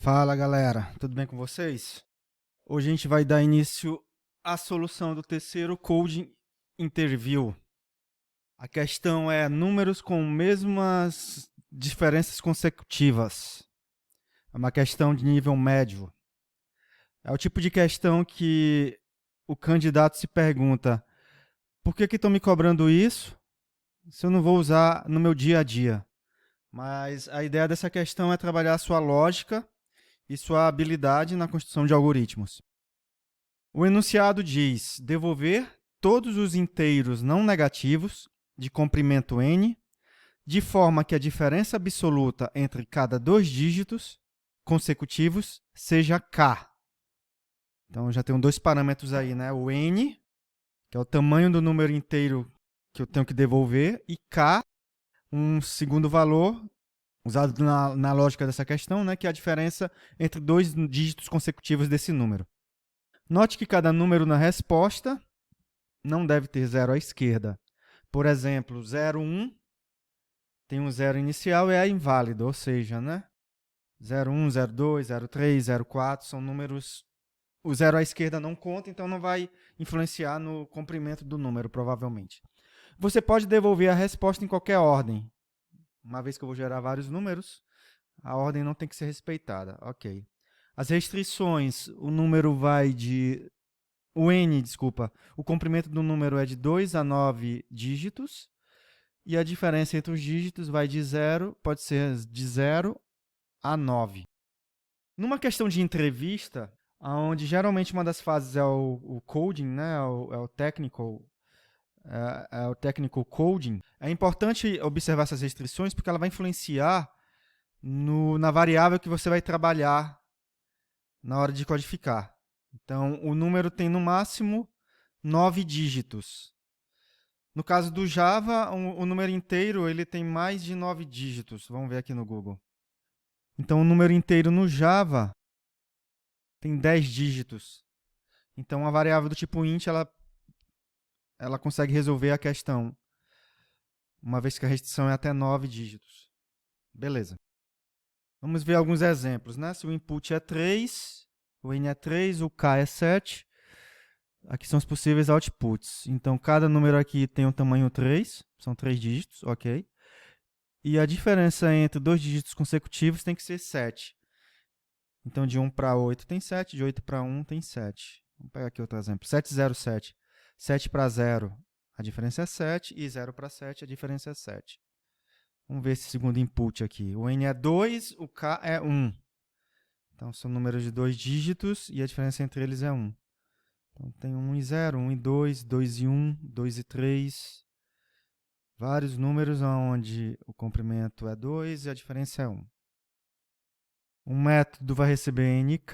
Fala galera, tudo bem com vocês? Hoje a gente vai dar início à solução do terceiro Coding Interview. A questão é números com mesmas diferenças consecutivas. É uma questão de nível médio. É o tipo de questão que o candidato se pergunta: por que estão me cobrando isso se eu não vou usar no meu dia a dia? Mas a ideia dessa questão é trabalhar a sua lógica e sua habilidade na construção de algoritmos. O enunciado diz devolver todos os inteiros não negativos de comprimento n, de forma que a diferença absoluta entre cada dois dígitos consecutivos seja k. Então, já tenho dois parâmetros aí, né? O n, que é o tamanho do número inteiro que eu tenho que devolver, e k, um segundo valor, usado na lógica dessa questão, né? Que é a diferença entre dois dígitos consecutivos desse número. Note que cada número na resposta não deve ter zero à esquerda. Por exemplo, 0, 1 tem um zero inicial e é inválido, ou seja, né? 0, 1, 0, 2, 0, 3, 0, 4 são números... O zero à esquerda não conta, então não vai influenciar no comprimento do número, provavelmente. Você pode devolver a resposta em qualquer ordem. Uma vez que eu vou gerar vários números, a ordem não tem que ser respeitada. Ok. As restrições, o número vai de... o comprimento do número é de 2 a 9 dígitos, e a diferença entre os dígitos vai de 0, pode ser de 0 a 9. Numa questão de entrevista, onde geralmente uma das fases é o coding, né, é o technical coding, é importante observar essas restrições porque ela vai influenciar na variável que você vai trabalhar na hora de codificar. Então, o número tem no máximo 9 dígitos. No caso do Java, o número inteiro ele tem mais de 9 dígitos. Vamos ver aqui no Google. Então, o número inteiro no Java tem 10 dígitos. Então, a variável do tipo int, ela consegue resolver a questão, uma vez que a restrição é até 9 dígitos. Beleza. Vamos ver alguns exemplos, né? Se o input é 3, o n é 3, o k é 7, aqui são os possíveis outputs. Então, cada número aqui tem um tamanho 3, são 3 dígitos, ok. E a diferença entre dois dígitos consecutivos tem que ser 7. Então, de 1 para 8 tem 7, de 8 para 1 tem 7. Vamos pegar aqui outro exemplo. 707. 7 para 0, a diferença é 7, e 0 para 7, a diferença é 7. Vamos ver esse segundo input aqui. O n é 2, o k é 1. Então, são números de dois dígitos e a diferença entre eles é 1. Então, tem 1 e 0, 1 e 2, 2 e 1, 2 e 3. Vários números onde o comprimento é 2 e a diferença é 1. Um método vai receber nk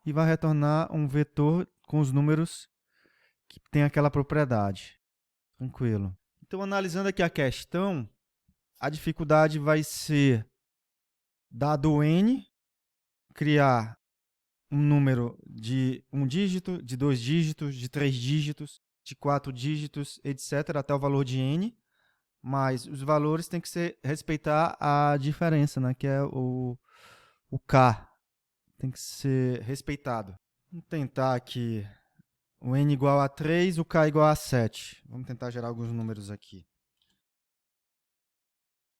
e vai retornar um vetor com os números que tem aquela propriedade. Tranquilo. Então, analisando aqui a questão, a dificuldade vai ser, dado o n, criar um número de um dígito, de dois dígitos, de três dígitos, de quatro dígitos, etc., até o valor de n, mas os valores têm que respeitar a diferença, né, que é o k, tem que ser respeitado. Vamos tentar aqui o n igual a 3, o k igual a 7. Vamos tentar gerar alguns números aqui.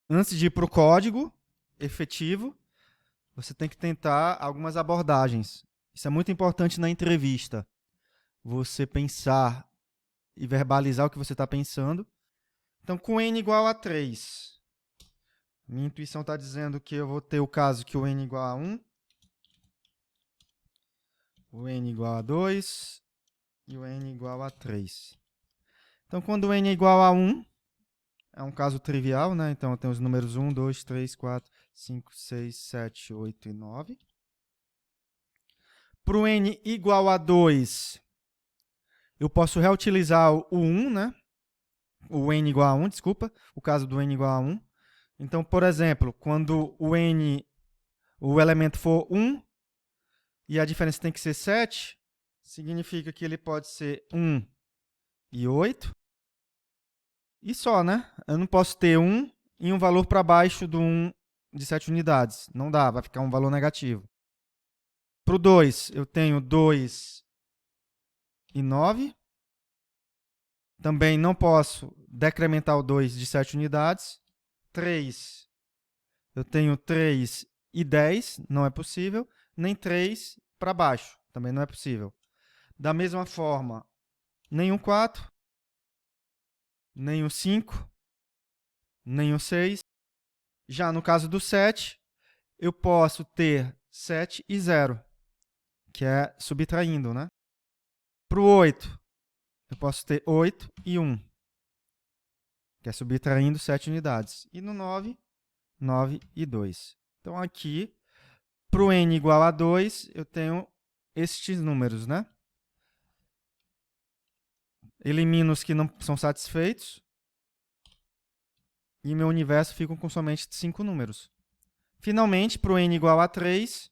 Antes de ir para o código efetivo, você tem que tentar algumas abordagens. Isso é muito importante na entrevista. Você pensar e verbalizar o que você está pensando. Então, com n igual a 3, minha intuição está dizendo que eu vou ter o caso que o n igual a 1, o n igual a 2 e o n igual a 3. Então, quando o n é igual a 1, é um caso trivial, né? Então, eu tenho os números 1, 2, 3, 4, 5, 6, 7, 8 e 9. Para o n igual a 2, eu posso reutilizar o 1, né? O n igual a 1, desculpa. O caso do n igual a 1. Então, por exemplo, quando o elemento for 1 e a diferença tem que ser 7, significa que ele pode ser 1 e 8. E só, né? Eu não posso ter 1 e um valor para baixo do 1 de 7 unidades. Não dá, vai ficar um valor negativo. Para o 2, eu tenho 2 e 9. Também não posso decrementar o 2 de 7 unidades. 3, eu tenho 3 e 10, não é possível. Nem 3 para baixo, também não é possível. Da mesma forma, nem o 4, nem o 5, nem o 6. Já no caso do 7, eu posso ter 7 e 0, que é subtraindo, né? Para o 8, eu posso ter 8 e 1, que é subtraindo 7 unidades. E no 9, 9 e 2. Então, aqui, para o n igual a 2, eu tenho estes números, né? Elimino os que não são satisfeitos. E meu universo fica com somente 5 números. Finalmente, para o n igual a 3,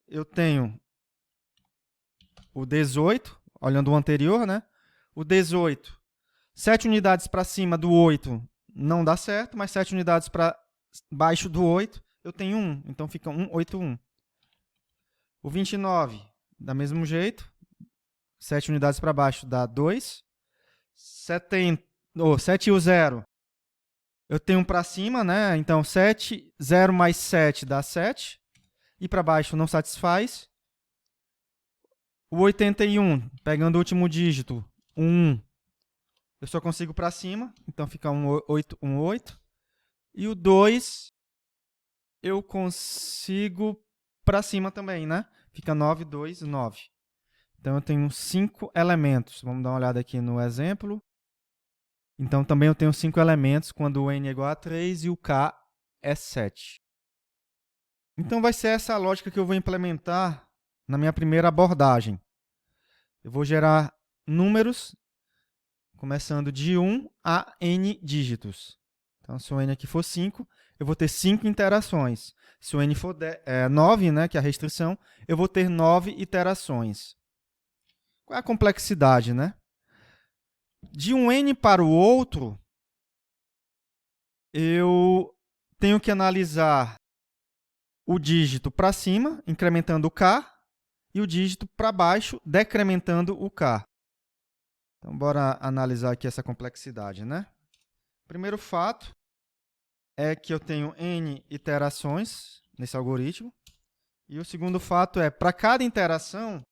eu tenho o 18, olhando o anterior, né? O 18, 7 unidades para cima do 8 não dá certo, mas 7 unidades para baixo do 8, eu tenho 1. Então, fica 1, 8, 1. O 29, da mesmo jeito, 7 unidades para baixo dá 2. 7 e o 0, eu tenho 1 para cima, né? Então, 7, 0 mais 7 dá 7. E para baixo não satisfaz. O 81, pegando o último dígito, 1, eu só consigo para cima, então fica 8, 1, 8. E o 2, eu consigo para cima também, né? Fica 9, 2, 9. Então, eu tenho 5 elementos. Vamos dar uma olhada aqui no exemplo. Então, também eu tenho 5 elementos quando o n é igual a 3 e o k é 7. Então, vai ser essa a lógica que eu vou implementar na minha primeira abordagem. Eu vou gerar números começando de 1 a n dígitos. Então, se o n aqui for 5, eu vou ter 5 interações. Se o n for 9, né, que é a restrição, eu vou ter 9 iterações. Qual é a complexidade, né? De um n para o outro, eu tenho que analisar o dígito para cima, incrementando o k, e o dígito para baixo, decrementando o k. Então, bora analisar aqui essa complexidade, né? O primeiro fato é que eu tenho n iterações nesse algoritmo. E o segundo fato é, para cada interação,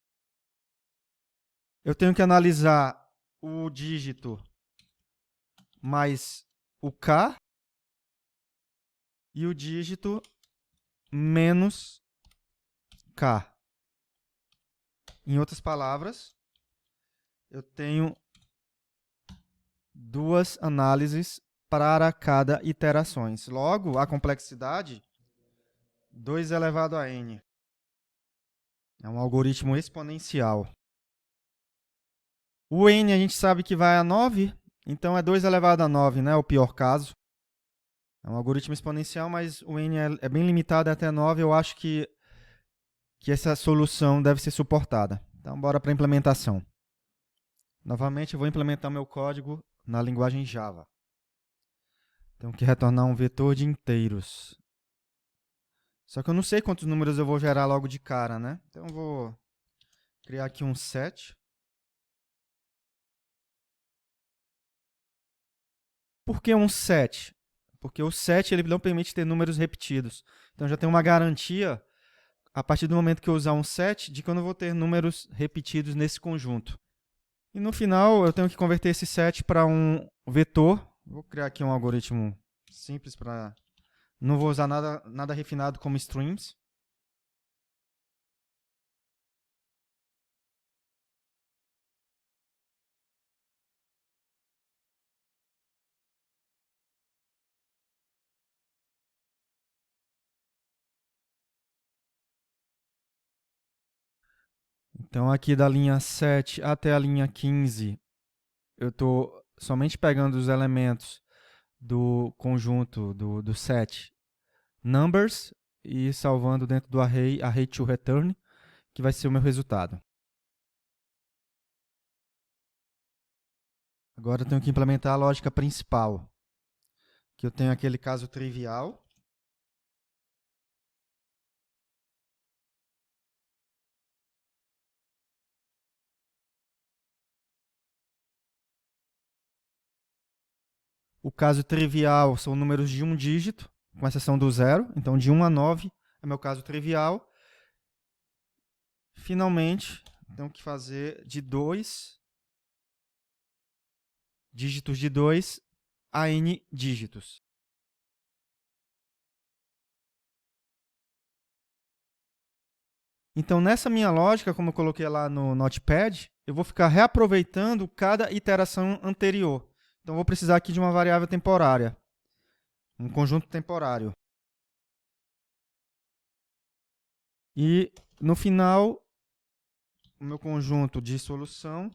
eu tenho que analisar o dígito mais o k e o dígito menos k. Em outras palavras, eu tenho duas análises para cada iterações. Logo, a complexidade 2 elevado a n. É um algoritmo exponencial. O n a gente sabe que vai a 9, então é 2 elevado a 9, né? O pior caso. É um algoritmo exponencial, mas o n é bem limitado até 9. Eu acho que essa solução deve ser suportada. Então, bora para a implementação. Novamente, eu vou implementar meu código na linguagem Java. Tenho que retornar um vetor de inteiros. Só que eu não sei quantos números eu vou gerar logo de cara, né? Então, eu vou criar aqui um set. Por que um set? Porque o set ele não permite ter números repetidos. Então, já tem uma garantia, a partir do momento que eu usar um set, de que eu não vou ter números repetidos nesse conjunto. E no final, eu tenho que converter esse set para um vetor. Vou criar aqui um algoritmo simples para... Não vou usar nada refinado como strings. Então, aqui da linha 7 até a linha 15, eu estou somente pegando os elementos do conjunto do set numbers e salvando dentro do array to return, que vai ser o meu resultado. Agora eu tenho que implementar a lógica principal, que eu tenho aquele caso trivial, O caso trivial são números de um dígito, com exceção do zero. Então, de 1 a 9 é meu caso trivial. Finalmente, tenho que fazer de 2 dígitos de 2 a n dígitos. Então, nessa minha lógica, como eu coloquei lá no Notepad, eu vou ficar reaproveitando cada iteração anterior. Então, eu vou precisar aqui de uma variável temporária, um conjunto temporário. E, no final, o meu conjunto de solução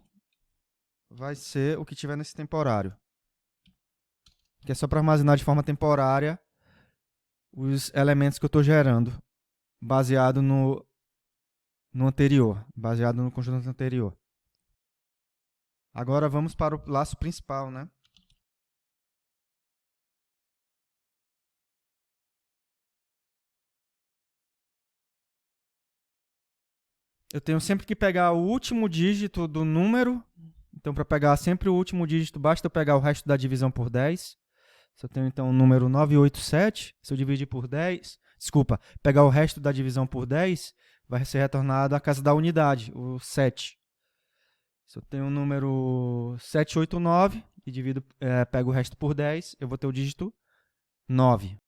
vai ser o que tiver nesse temporário, que é só para armazenar de forma temporária os elementos que eu estou gerando, baseado no anterior, baseado no conjunto anterior. Agora vamos para o laço principal, né? Eu tenho sempre que pegar o último dígito do número. Então, para pegar sempre o último dígito, basta eu pegar o resto da divisão por 10. Se eu tenho, então, o número 987, se eu dividir por 10... Desculpa, pegar o resto da divisão por 10, vai ser retornado a casa da unidade, o 7. Se eu tenho o número 789 e pego o resto por 10, eu vou ter o dígito 9.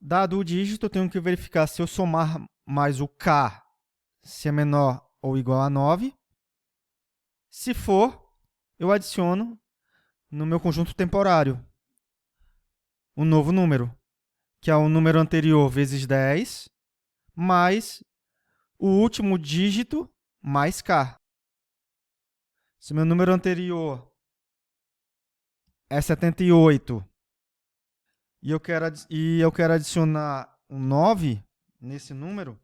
Dado o dígito, eu tenho que verificar se eu somar mais o k, se é menor ou igual a 9. Se for, eu adiciono no meu conjunto temporário um novo número, que é o número anterior vezes 10, mais o último dígito mais k. Se meu número anterior é 78 e eu quero adicionar um 9 nesse número,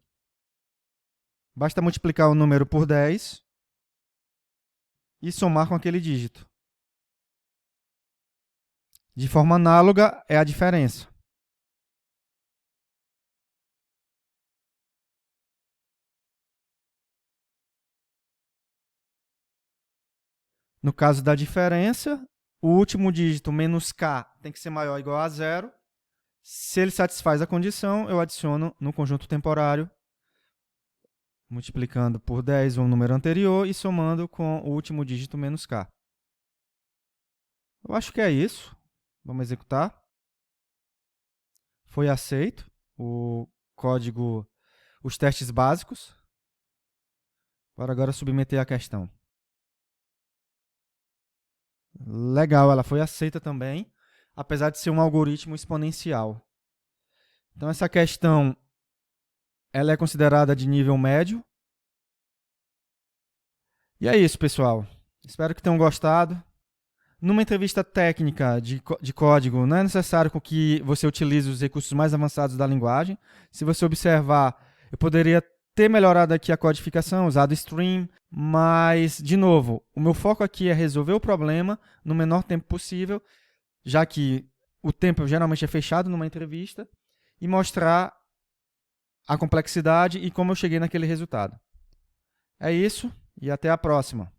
basta multiplicar o número por 10 e somar com aquele dígito. De forma análoga, é a diferença. No caso da diferença, o último dígito menos k tem que ser maior ou igual a 0. Se ele satisfaz a condição, eu adiciono no conjunto temporário, multiplicando por 10 o número anterior e somando com o último dígito menos k. Eu acho que é isso. Vamos executar. Foi aceito o código, os testes básicos. Agora submeter a questão. Legal, ela foi aceita também, apesar de ser um algoritmo exponencial. Então, essa questão ela é considerada de nível médio. E é isso, pessoal. Espero que tenham gostado. Numa entrevista técnica de código, não é necessário que você utilize os recursos mais avançados da linguagem. Se você observar, eu poderia ter melhorado aqui a codificação, usado stream, mas, de novo, o meu foco aqui é resolver o problema no menor tempo possível, já que o tempo geralmente é fechado numa entrevista, e mostrar a complexidade e como eu cheguei naquele resultado. É isso, e até a próxima.